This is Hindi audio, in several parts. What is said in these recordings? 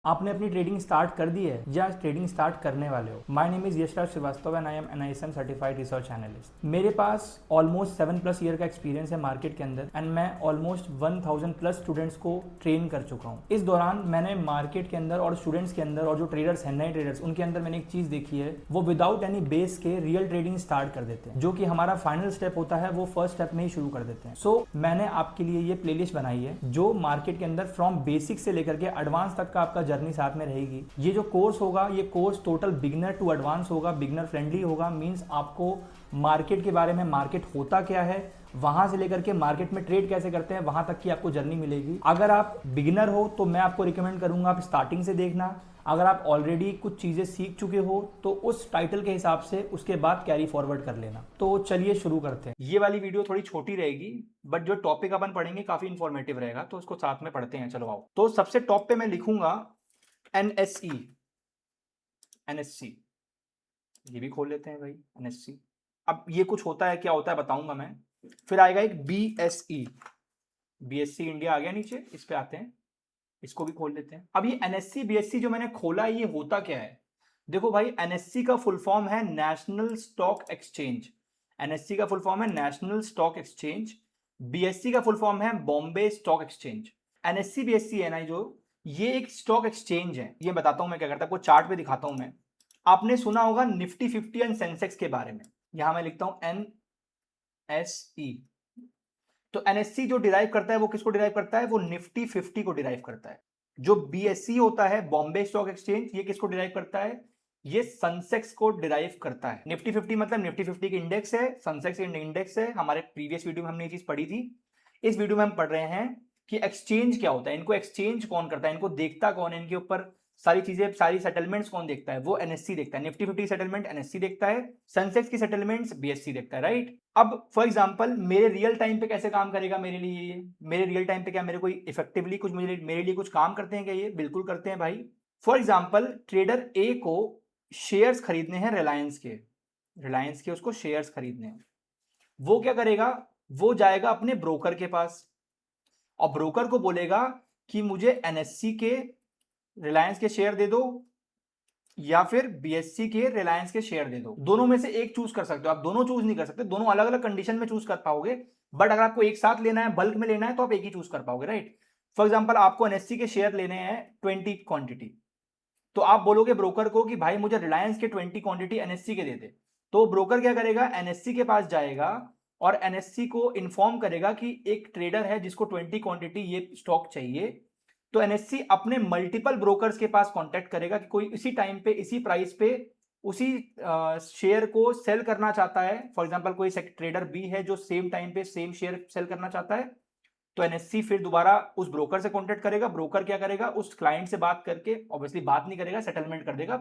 आपने अपनी ट्रेडिंग स्टार्ट कर दी है या ट्रेडिंग स्टार्ट करने वाले हो। My name is Yashraj Shrivastava and I am NISM certified research analyst. मेरे पास ऑलमोस्ट 7+ ईयर का एक्सपीरियंस है मार्केट के अंदर एंड मैं ऑलमोस्ट 1000+ स्टूडेंट्स को ट्रेन कर चुका हूँ। इस दौरान मैंने मार्केट के अंदर और स्टूडेंट्स के अंदर और जो ट्रेडर्स हैं, नए ट्रेडर्स, उनके अंदर मैंने एक चीज देखी है, वो विदाउट एनी बेस के रियल ट्रेडिंग स्टार्ट कर देते हैं। जो कि हमारा फाइनल स्टेप होता है वो फर्स्ट स्टेप में ही शुरू कर देते हैं। सो मैंने आपके लिए ये प्लेलिस्ट बनाई है जो मार्केट के अंदर फ्रॉम बेसिक से लेकर के एडवांस तक का आपका जर्नी साथ में रहेगी। ये जो कोर्स होगा, ये course total beginner to advance होगा, बिगिनर फ्रेंडली होगा। मींस आपको मार्केट के बारे में, मार्केट होता क्या है, वहां से लेकर के मार्केट में ट्रेड कैसे करते हैं, वहां तक की आपको जर्नी मिलेगी। अगर आप बिगिनर हो तो मैं आपको रिकमेंड करूंगा आप स्टार्टिंग से देखना। अगर आप ऑलरेडी कुछ चीजें सीख चुके हो तो उस टाइटल के हिसाब से उसके बाद कैरी फॉरवर्ड कर लेना। तो चलिए शुरू करते हैं। ये वाली वीडियो थोड़ी छोटी रहेगी बट जो टॉपिक अपन पढ़ेंगे काफी इंफॉर्मेटिव रहेगा, तो उसको साथ में पढ़ते हैं। चलो आओ। तो सबसे टॉप पे मैं लिखूंगा NSE, ये भी खोल लेते हैं भाई NSE। अब ये कुछ होता है, क्या होता है बताऊंगा मैं। फिर आएगा एक BSE इंडिया आ गया नीचे, इस पे आते हैं, इसको भी खोल लेते हैं। अब ये NSE BSE जो मैंने खोला है, ये होता क्या है? देखो भाई, NSE का फुल फॉर्म है नेशनल स्टॉक एक्सचेंज। NSE का फुल फॉर्म है नेशनल स्टॉक एक्सचेंज। BSE का फुल फॉर्म है Bombay stock exchange. NSE BSE है ना, जो ये एक स्टॉक एक्सचेंज है। ये बताता हूं मैं क्या करता है, आपको चार्ट पे दिखाता हूं मैं। आपने सुना होगा निफ्टी 50 एंड सेंसेक्स के बारे में। यहां मैं लिखता हूं NSE। तो NSE जो डिराइव करता है वो किसको डिराइव करता है? वो निफ्टी 50 को डिराइव करता है। जो BSE होता है बॉम्बे स्टॉक एक्सचेंज, ये किसको डिराइव करता है? ये सेंसेक्स को डिराइव करता है। निफ्टी 50 मतलब निफ्टी 50 की इंडेक्स है, सेंसेक्स इंडेक्स है। हमारे प्रीवियस वीडियो में हमने ये चीज पढ़ी थी। इस वीडियो में हम पढ़ रहे हैं कि एक्सचेंज क्या होता है, इनको एक्सचेंज कौन करता है, इनको देखता कौन है, इनके ऊपर सारी चीजें, सारी सेटलमेंट्स कौन देखता है? वो NSE देखता है। निफ्टी 50 सेटलमेंट NSE देखता है, सेंसेक्स की सेटलमेंट्स BSE देखता है, राइट। अब फॉर एग्जांपल मेरे रियल टाइम पे कैसे काम करेगा मेरे लिए ये? मेरे रियल टाइम पे क्या मेरे कोई इफेक्टिवली कुछ मेरे लिए कुछ काम करते हैं क्या ये? बिल्कुल करते हैं भाई। फॉर एग्जांपल ट्रेडर A को शेयर्स खरीदने हैं रिलायंस के उसको शेयर्स खरीदने हैं। वो क्या करेगा? वो जाएगा अपने ब्रोकर के पास और ब्रोकर को बोलेगा कि मुझे NSE के रिलायंस के शेयर दे दो या फिर BSE के रिलायंस के शेयर दे दो। दोनों में से एक चूज कर सकते हो आप, दोनों चूज नहीं कर सकते, दोनों अलग अलग कंडीशन में चूज कर पाओगे। बट अगर आपको एक साथ लेना है, बल्क में लेना है, तो आप एक ही चूज कर पाओगे, राइट। फॉर एग्जांपल आपको NSE के शेयर लेने हैं 20 क्वांटिटी, तो आप बोलोगे ब्रोकर को कि भाई मुझे रिलायंस के 20 क्वांटिटी NSE के दे दे। तो ब्रोकर क्या करेगा? NSE के पास जाएगा और NSE को इन्फॉर्म करेगा कि एक ट्रेडर है जिसको 20 क्वांटिटी ये स्टॉक चाहिए। तो NSE अपने मल्टीपल ब्रोकर्स के पास कांटेक्ट करेगा कि कोई इसी टाइम पे, इसी प्राइस पे, उसी शेयर को सेल करना चाहता है। फॉर एग्जांपल कोई ट्रेडर B है जो सेम टाइम पे सेम शेयर सेल करना चाहता है, तो NSE फिर दोबारा उस ब्रोकर से कांटेक्ट करेगा। ब्रोकर क्या करेगा? उस क्लाइंट से बात करके, ऑब्वियसली बात नहीं करेगा, सेटलमेंट कर देगा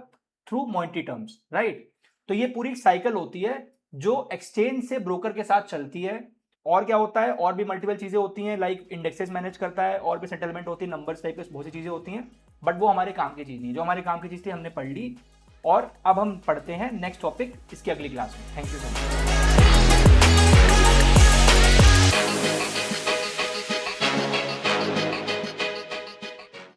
थ्रू मॉनिटरी टर्म्स, राइट। तो ये पूरी साइकिल होती है जो एक्सचेंज से ब्रोकर के साथ चलती है। और क्या होता है? और भी मल्टीपल चीजें होती हैं, लाइक इंडेक्सेस मैनेज करता है, और भी सेटलमेंट होती है, नंबर्स टाइप की बहुत सी चीजें होती हैं। बट वो हमारे काम की चीज नहीं। जो हमारे काम की चीज थी हमने पढ़ ली, और अब हम पढ़ते हैं नेक्स्ट टॉपिक इसकी अगली क्लास में। Thank you so much.